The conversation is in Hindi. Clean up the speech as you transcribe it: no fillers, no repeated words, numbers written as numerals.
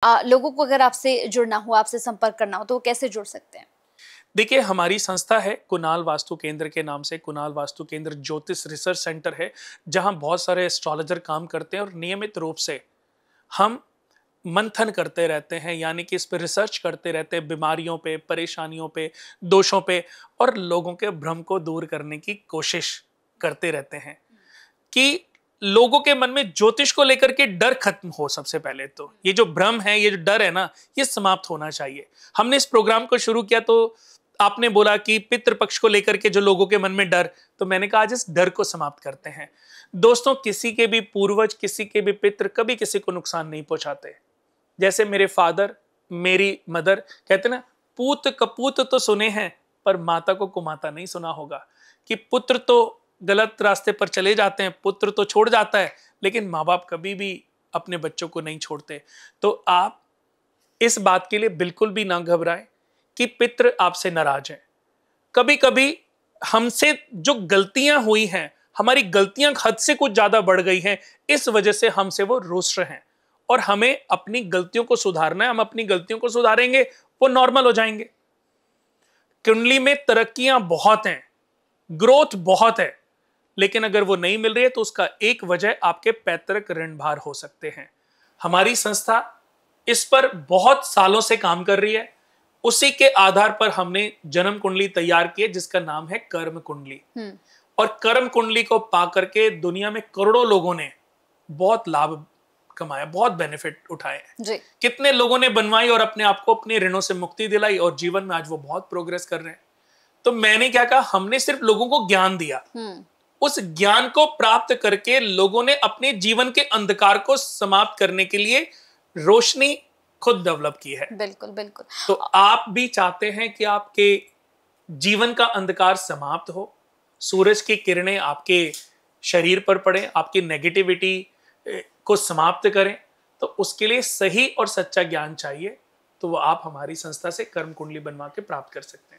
लोगों को अगर आपसे जुड़ना हो, आपसे संपर्क करना हो तो वो कैसे जुड़ सकते हैं? देखिए, हमारी संस्था है कुणाल वास्तु केंद्र के नाम से। कुणाल वास्तु केंद्र ज्योतिष रिसर्च सेंटर है, जहां बहुत सारे एस्ट्रोलॉजर काम करते हैं और नियमित रूप से हम मंथन करते रहते हैं, यानी कि इस पे रिसर्च करते रहते हैं, बीमारियों पे, परेशानियों पे, दोषों पे, और लोगों के भ्रम को दूर करने की कोशिश करते रहते हैं कि लोगों के मन में ज्योतिष को लेकर के डर खत्म हो। सबसे पहले तो ये जो भ्रम है, ये जो डर है ना, ये समाप्त होना चाहिए। हमने इस प्रोग्राम को शुरू किया तो आपने बोला कि पितृपक्ष को लेकर के जो लोगों के मन में डर, तो मैंने कहा आज इस डर को समाप्त करते हैं। दोस्तों, किसी के भी पूर्वज, किसी के भी पितृ कभी किसी को नुकसान नहीं पहुंचाते। जैसे मेरे फादर, मेरी मदर कहते ना, पूत कपूत तो सुने हैं पर माता को कुमाता नहीं सुना होगा, कि पुत्र तो गलत रास्ते पर चले जाते हैं, पुत्र तो छोड़ जाता है, लेकिन माँ बाप कभी भी अपने बच्चों को नहीं छोड़ते। तो आप इस बात के लिए बिल्कुल भी ना घबराएं कि पितृ आपसे नाराज हैं। कभी कभी हमसे जो गलतियां हुई हैं, हमारी गलतियां हद से कुछ ज्यादा बढ़ गई हैं, इस वजह से हमसे वो रुष्ट हैं, और हमें अपनी गलतियों को सुधारना है। हम अपनी गलतियों को सुधारेंगे, वो नॉर्मल हो जाएंगे। कुंडली में तरक्कियां बहुत हैं, ग्रोथ बहुत है, लेकिन अगर वो नहीं मिल रही है तो उसका एक वजह आपके पैतृक ऋण भार हो सकते हैं। हमारी संस्था इस पर बहुत सालों से काम कर रही है। उसी के आधार पर हमने जन्म कुंडली तैयार की है, जिसका नाम है कर्म कुंडली। और कर्म कुंडली को पा करके दुनिया में करोड़ों लोगों ने बहुत लाभ कमाया, बहुत बेनिफिट उठाए हैं। कितने लोगों ने बनवाई और अपने आप को अपने ऋणों से मुक्ति दिलाई, और जीवन में आज वो बहुत प्रोग्रेस कर रहे हैं। तो मैंने क्या कहा, हमने सिर्फ लोगों को ज्ञान दिया। उस ज्ञान को प्राप्त करके लोगों ने अपने जीवन के अंधकार को समाप्त करने के लिए रोशनी खुद डेवलप की है। बिल्कुल बिल्कुल। तो आप भी चाहते हैं कि आपके जीवन का अंधकार समाप्त हो, सूरज की किरणें आपके शरीर पर पड़े, आपकी नेगेटिविटी को समाप्त करें, तो उसके लिए सही और सच्चा ज्ञान चाहिए। तो वो आप हमारी संस्था से कर्म कुंडली बनवा के प्राप्त कर सकते हैं।